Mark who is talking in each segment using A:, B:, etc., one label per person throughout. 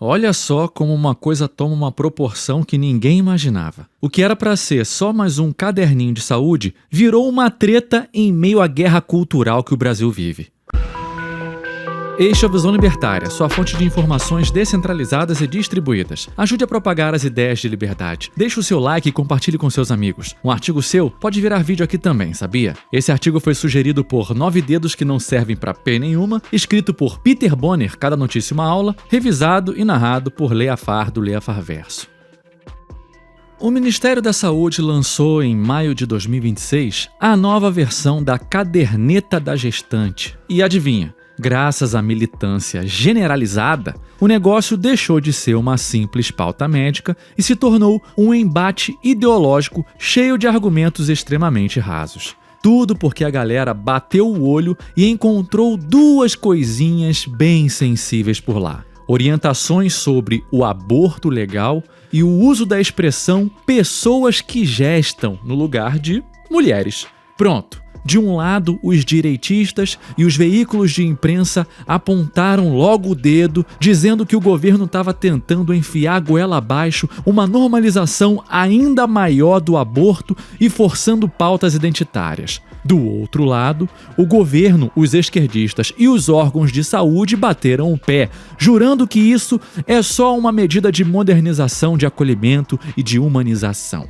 A: Olha só como uma coisa toma uma proporção que ninguém imaginava. O que era para ser só mais um caderninho de saúde virou uma treta em meio à guerra cultural que o Brasil vive. Este é o Visão Libertária, sua fonte de informações descentralizadas e distribuídas. Ajude a propagar as ideias de liberdade. Deixe o seu like e compartilhe com seus amigos. Um artigo seu pode virar vídeo aqui também, sabia? Esse artigo foi sugerido por 9 dedos que não servem pra P nenhuma, escrito por Peter Bonner, Cada Notícia Uma Aula, revisado e narrado por Leia Far, do Leia Far Verso. O Ministério da Saúde lançou, em maio de 2026, a nova versão da Caderneta da Gestante. E adivinha? Graças à militância generalizada, o negócio deixou de ser uma simples pauta médica e se tornou um embate ideológico cheio de argumentos extremamente rasos. Tudo porque a galera bateu o olho e encontrou duas coisinhas bem sensíveis por lá: orientações sobre o aborto legal e o uso da expressão pessoas que gestam no lugar de mulheres. Pronto. De um lado, os direitistas e os veículos de imprensa apontaram logo o dedo, dizendo que o governo estava tentando enfiar a goela abaixo uma normalização ainda maior do aborto e forçando pautas identitárias. Do outro lado, o governo, os esquerdistas e os órgãos de saúde bateram o pé, jurando que isso é só uma medida de modernização, de acolhimento e de humanização.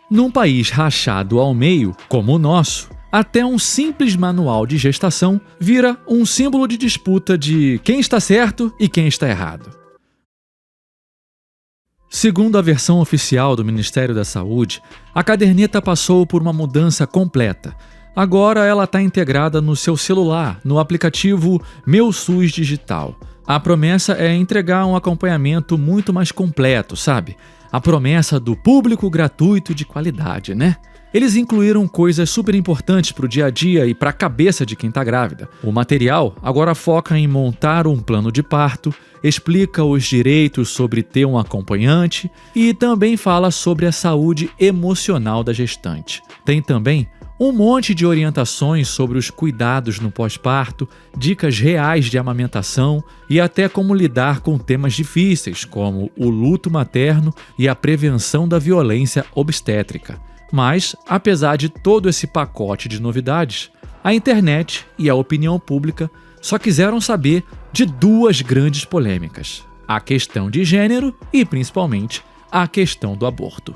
A: Num país rachado ao meio, como o nosso, até um simples manual de gestação vira um símbolo de disputa de quem está certo e quem está errado. Segundo a versão oficial do Ministério da Saúde, a caderneta passou por uma mudança completa. Agora ela está integrada no seu celular, no aplicativo Meu SUS Digital. A promessa é entregar um acompanhamento muito mais completo, sabe? A promessa do público gratuito de qualidade, né? Eles incluíram coisas super importantes para o dia a dia e para a cabeça de quem está grávida. O material agora foca em montar um plano de parto, explica os direitos sobre ter um acompanhante e também fala sobre a saúde emocional da gestante. Tem também um monte de orientações sobre os cuidados no pós-parto, dicas reais de amamentação e até como lidar com temas difíceis, como o luto materno e a prevenção da violência obstétrica. Mas, apesar de todo esse pacote de novidades, a internet e a opinião pública só quiseram saber de duas grandes polêmicas: a questão de gênero e, principalmente, a questão do aborto.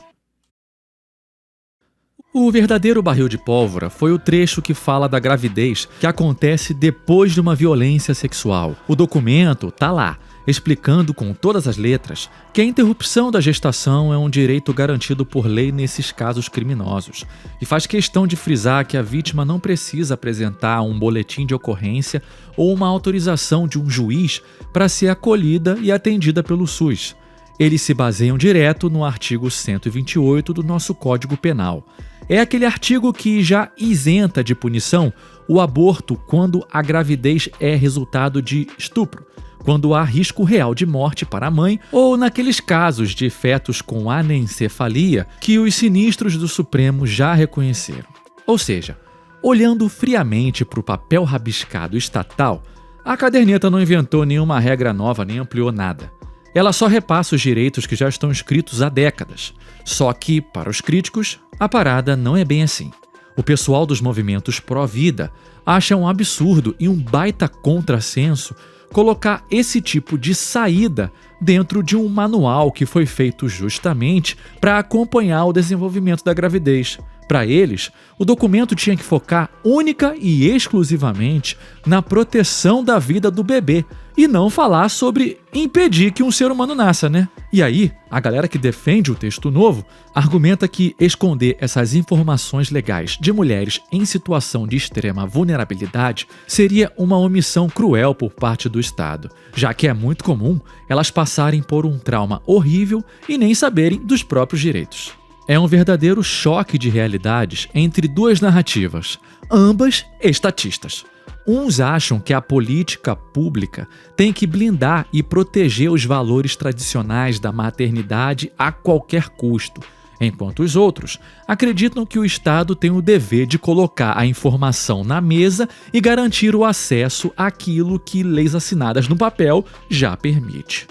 A: O verdadeiro barril de pólvora foi o trecho que fala da gravidez que acontece depois de uma violência sexual. O documento tá lá, explicando com todas as letras que a interrupção da gestação é um direito garantido por lei nesses casos criminosos, e faz questão de frisar que a vítima não precisa apresentar um boletim de ocorrência ou uma autorização de um juiz para ser acolhida e atendida pelo SUS. Eles se baseiam direto no artigo 128 do nosso Código Penal. É aquele artigo que já isenta de punição o aborto quando a gravidez é resultado de estupro, quando há risco real de morte para a mãe ou naqueles casos de fetos com anencefalia que os sinistros do Supremo já reconheceram. Ou seja, olhando friamente para o papel rabiscado estatal, a caderneta não inventou nenhuma regra nova nem ampliou nada. Ela só repassa os direitos que já estão escritos há décadas. Só que, para os críticos, a parada não é bem assim. O pessoal dos movimentos pró-vida acha um absurdo e um baita contrassenso colocar esse tipo de saída dentro de um manual que foi feito justamente para acompanhar o desenvolvimento da gravidez. Para eles, o documento tinha que focar única e exclusivamente na proteção da vida do bebê e não falar sobre impedir que um ser humano nasça, né? E aí, a galera que defende o texto novo argumenta que esconder essas informações legais de mulheres em situação de extrema vulnerabilidade seria uma omissão cruel por parte do Estado, já que é muito comum elas passarem por um trauma horrível e nem saberem dos próprios direitos. É um verdadeiro choque de realidades entre duas narrativas, ambas estatistas. Uns acham que a política pública tem que blindar e proteger os valores tradicionais da maternidade a qualquer custo, enquanto os outros acreditam que o Estado tem o dever de colocar a informação na mesa e garantir o acesso àquilo que leis assinadas no papel já permite.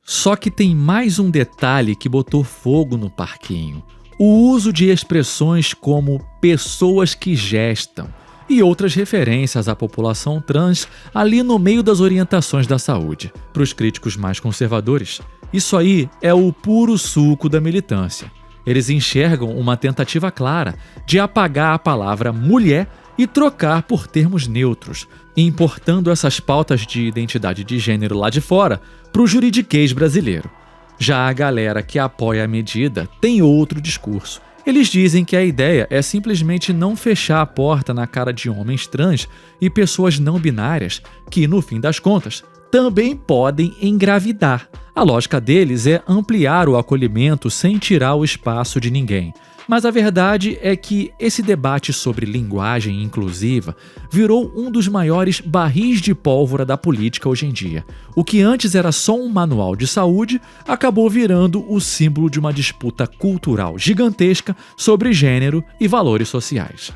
A: Só que tem mais um detalhe que botou fogo no parquinho: o uso de expressões como pessoas que gestam e outras referências à população trans ali no meio das orientações da saúde. Para os críticos mais conservadores, isso aí é o puro suco da militância. Eles enxergam uma tentativa clara de apagar a palavra mulher e trocar por termos neutros, importando essas pautas de identidade de gênero lá de fora para o juridiquês brasileiro. Já a galera que apoia a medida tem outro discurso. Eles dizem que a ideia é simplesmente não fechar a porta na cara de homens trans e pessoas não binárias que, no fim das contas, também podem engravidar. A lógica deles é ampliar o acolhimento sem tirar o espaço de ninguém. Mas a verdade é que esse debate sobre linguagem inclusiva virou um dos maiores barris de pólvora da política hoje em dia. O que antes era só um manual de saúde acabou virando o símbolo de uma disputa cultural gigantesca sobre gênero e valores sociais.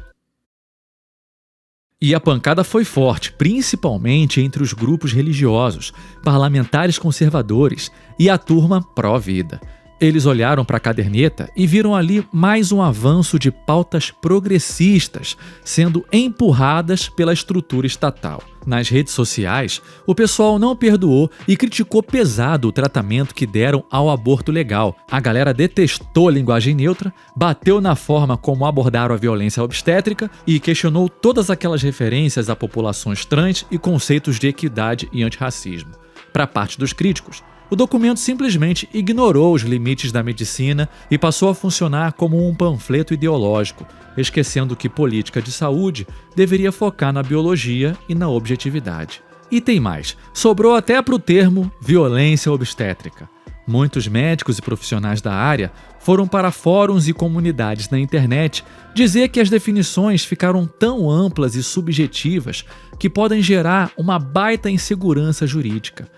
A: E a pancada foi forte, principalmente entre os grupos religiosos, parlamentares conservadores e a turma pró-vida. Eles olharam para a caderneta e viram ali mais um avanço de pautas progressistas sendo empurradas pela estrutura estatal. Nas redes sociais, o pessoal não perdoou e criticou pesado o tratamento que deram ao aborto legal. A galera detestou a linguagem neutra, bateu na forma como abordaram a violência obstétrica e questionou todas aquelas referências a populações trans e conceitos de equidade e antirracismo. Para parte dos críticos, o documento simplesmente ignorou os limites da medicina e passou a funcionar como um panfleto ideológico, esquecendo que política de saúde deveria focar na biologia e na objetividade. E tem mais, sobrou até para o termo violência obstétrica. Muitos médicos e profissionais da área foram para fóruns e comunidades na internet dizer que as definições ficaram tão amplas e subjetivas que podem gerar uma baita insegurança jurídica.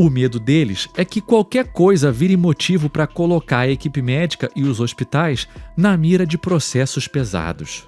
A: O medo deles é que qualquer coisa vire motivo para colocar a equipe médica e os hospitais na mira de processos pesados.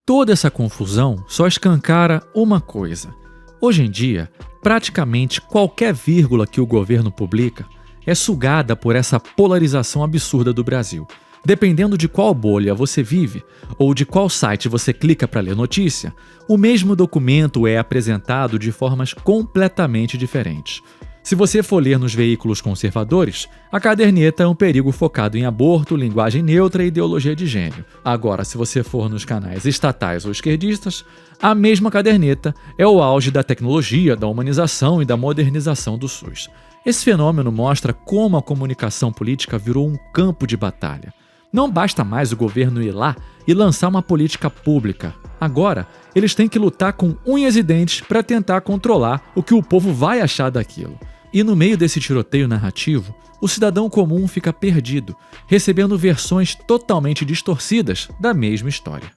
A: Toda essa confusão só escancara uma coisa. Hoje em dia, praticamente qualquer vírgula que o governo publica é sugada por essa polarização absurda do Brasil. Dependendo de qual bolha você vive ou de qual site você clica para ler notícia, o mesmo documento é apresentado de formas completamente diferentes. Se você for ler nos veículos conservadores, a caderneta é um perigo focado em aborto, linguagem neutra e ideologia de gênero. Agora, se você for nos canais estatais ou esquerdistas, a mesma caderneta é o auge da tecnologia, da humanização e da modernização do SUS. Esse fenômeno mostra como a comunicação política virou um campo de batalha. Não basta mais o governo ir lá e lançar uma política pública. Agora, eles têm que lutar com unhas e dentes para tentar controlar o que o povo vai achar daquilo. E no meio desse tiroteio narrativo, o cidadão comum fica perdido, recebendo versões totalmente distorcidas da mesma história.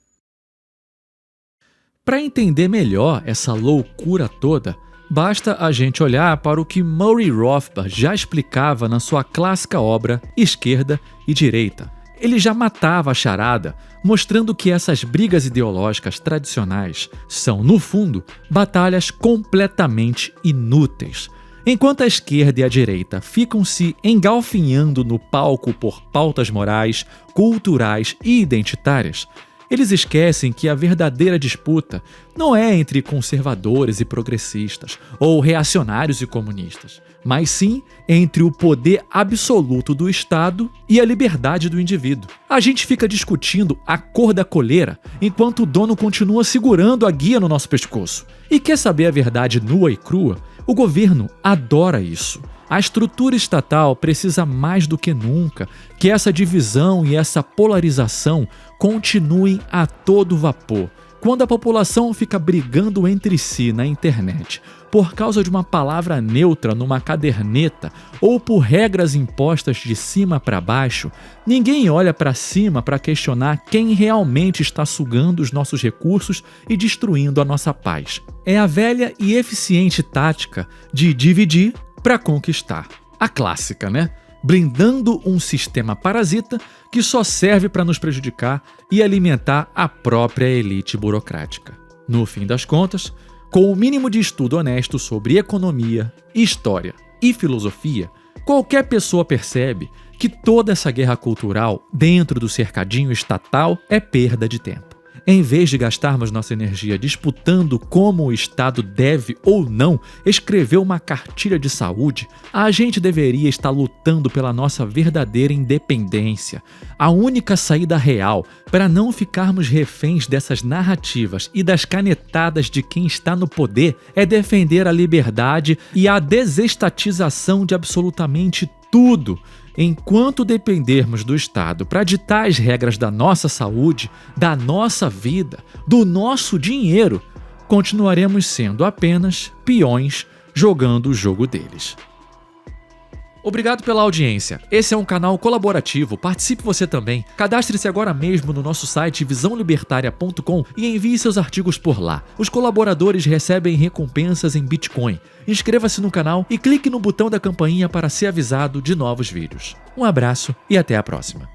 A: Para entender melhor essa loucura toda, basta a gente olhar para o que Murray Rothbard já explicava na sua clássica obra Esquerda e Direita. Ele já matava a charada, mostrando que essas brigas ideológicas tradicionais são, no fundo, batalhas completamente inúteis. Enquanto a esquerda e a direita ficam se engalfinhando no palco por pautas morais, culturais e identitárias, eles esquecem que a verdadeira disputa não é entre conservadores e progressistas, ou reacionários e comunistas, mas sim entre o poder absoluto do Estado e a liberdade do indivíduo. A gente fica discutindo a cor da coleira, enquanto o dono continua segurando a guia no nosso pescoço. E quer saber a verdade nua e crua? O governo adora isso. A estrutura estatal precisa mais do que nunca que essa divisão e essa polarização continuem a todo vapor. Quando a população fica brigando entre si na internet por causa de uma palavra neutra numa caderneta ou por regras impostas de cima para baixo, ninguém olha para cima para questionar quem realmente está sugando os nossos recursos e destruindo a nossa paz. É a velha e eficiente tática de dividir para conquistar. A clássica, né? Blindando um sistema parasita que só serve para nos prejudicar e alimentar a própria elite burocrática. No fim das contas, com o mínimo de estudo honesto sobre economia, história e filosofia, qualquer pessoa percebe que toda essa guerra cultural dentro do cercadinho estatal é perda de tempo. Em vez de gastarmos nossa energia disputando como o Estado deve ou não escrever uma cartilha de saúde, a gente deveria estar lutando pela nossa verdadeira independência. A única saída real para não ficarmos reféns dessas narrativas e das canetadas de quem está no poder é defender a liberdade e a desestatização de absolutamente tudo. Enquanto dependermos do Estado para ditar as regras da nossa saúde, da nossa vida, do nosso dinheiro, continuaremos sendo apenas peões jogando o jogo deles. Obrigado pela audiência. Esse é um canal colaborativo, participe você também. Cadastre-se agora mesmo no nosso site visãolibertaria.com e envie seus artigos por lá. Os colaboradores recebem recompensas em Bitcoin. Inscreva-se no canal e clique no botão da campainha para ser avisado de novos vídeos. Um abraço e até a próxima.